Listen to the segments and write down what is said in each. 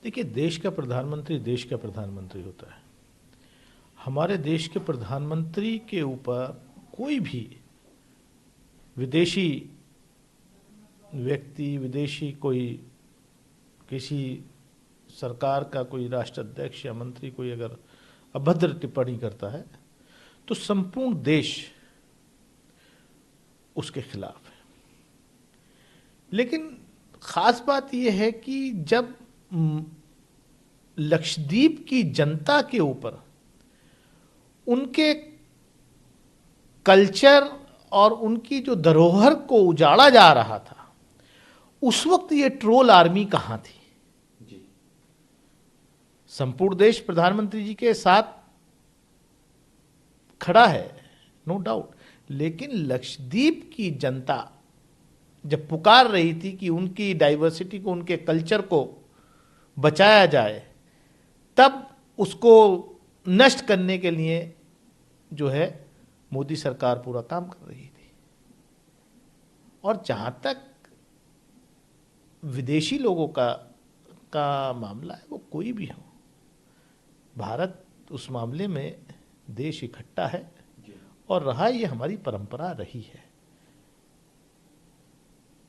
देखिए, देश का प्रधानमंत्री होता है। हमारे देश के प्रधानमंत्री के ऊपर कोई भी विदेशी व्यक्ति, विदेशी कोई किसी सरकार का कोई राष्ट्राध्यक्ष या मंत्री कोई अगर अभद्र टिप्पणी करता है तो संपूर्ण देश उसके खिलाफ है। लेकिन खास बात यह है कि जब लक्षद्वीप की जनता के ऊपर उनके कल्चर और उनकी जो धरोहर को उजाड़ा जा रहा था, उस वक्त ये ट्रोल आर्मी कहां थी? संपूर्ण देश प्रधानमंत्री जी के साथ खड़ा है, नो डाउट, लेकिन लक्षद्वीप की जनता जब पुकार रही थी कि उनकी डाइवर्सिटी को, उनके कल्चर को बचाया जाए, तब उसको नष्ट करने के लिए जो है मोदी सरकार पूरा काम कर रही थी। और जहां तक विदेशी लोगों का मामला है, वो कोई भी हो, भारत उस मामले में देश इकट्ठा है और रहा, ये हमारी परंपरा रही है।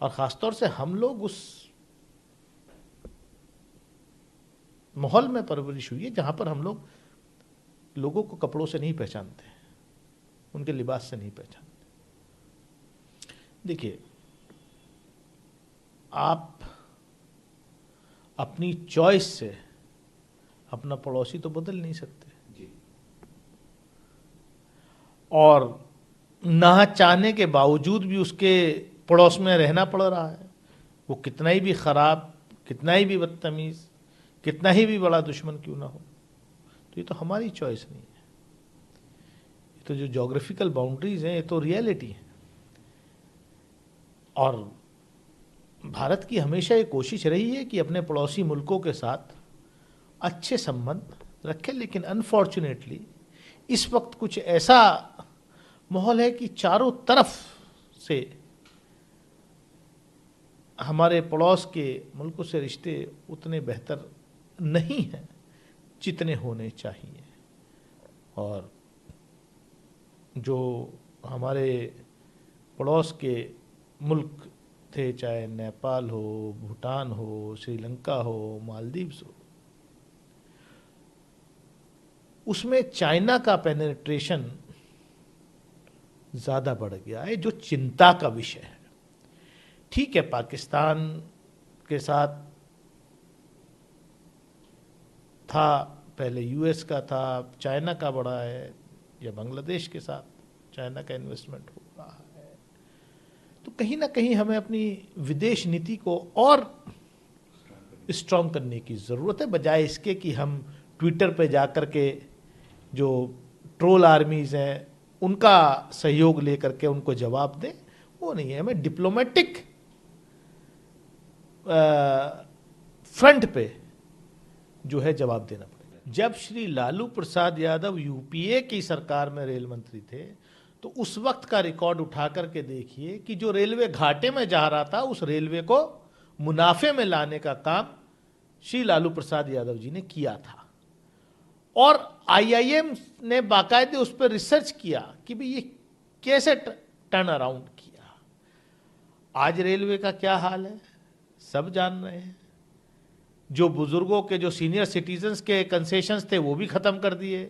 और खासतौर से हम लोग उस माहौल में परवरिश हुई है जहां पर हम लोग लोगों को कपड़ों से नहीं पहचानते, उनके लिबास से नहीं पहचानते। देखिए, आप अपनी चॉइस से अपना पड़ोसी तो बदल नहीं सकते, और ना चाहने के बावजूद भी उसके पड़ोस में रहना पड़ रहा है। वो कितना ही भी खराब, कितना ही भी बदतमीज, कितना ही भी बड़ा दुश्मन क्यों ना हो, तो ये तो हमारी चॉइस नहीं है। ये तो जो ज्योग्राफिकल बाउंड्रीज हैं, ये तो रियलिटी है। और भारत की हमेशा ये कोशिश रही है कि अपने पड़ोसी मुल्कों के साथ अच्छे संबंध रखें, लेकिन अनफॉर्चुनेटली इस वक्त कुछ ऐसा माहौल है कि चारों तरफ से हमारे पड़ोस के मुल्कों से रिश्ते उतने बेहतर नहीं हैं जितने होने चाहिए। और जो हमारे पड़ोस के मुल्क थे, चाहे नेपाल हो, भूटान हो, श्रीलंका हो, मालदीव्स हो, उसमें चाइना का पेनिट्रेशन ज़्यादा बढ़ गया है, जो चिंता का विषय है। ठीक है, पाकिस्तान के साथ था, पहले यूएस का था, चाइना का बढ़ा है, या बांग्लादेश के साथ चाइना का इन्वेस्टमेंट हो रहा है। तो कहीं ना कहीं हमें अपनी विदेश नीति को और स्ट्रॉन्ग करने की ज़रूरत है, बजाय इसके कि हम ट्विटर पे जाकर के जो ट्रोल आर्मीज़ हैं उनका सहयोग लेकर के उनको जवाब दें। वो नहीं है, हमें डिप्लोमेटिक फ्रंट पे जो है जवाब देना पड़ेगा। जब श्री लालू प्रसाद यादव यूपीए की सरकार में रेल मंत्री थे, तो उस वक्त का रिकॉर्ड उठा करके देखिए कि जो रेलवे घाटे में जा रहा था, उस रेलवे को मुनाफे में लाने का काम श्री लालू प्रसाद यादव जी ने किया था। और आईआईएम ने बाकायदे उस पर रिसर्च किया कि भाई ये कैसे टर्न अराउंड किया। आज रेलवे का क्या हाल है सब जान रहे हैं। जो बुजुर्गों के, जो सीनियर सिटीजन्स के कंसेशंस थे वो भी खत्म कर दिए।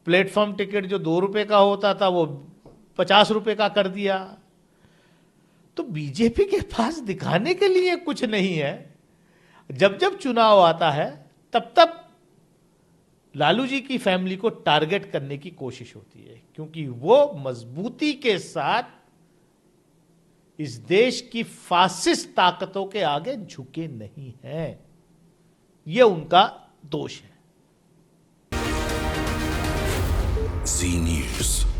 प्लेटफॉर्म टिकट जो 2 रुपए का होता था वो 50 रुपए का कर दिया। तो बीजेपी के पास दिखाने के लिए कुछ नहीं है। जब जब चुनाव आता है तब तब लालू जी की फैमिली को टारगेट करने की कोशिश होती है, क्योंकि वो मजबूती के साथ इस देश की फासिस्ट ताकतों के आगे झुके नहीं हैं। ये उनका दोष है। जी न्यूज़।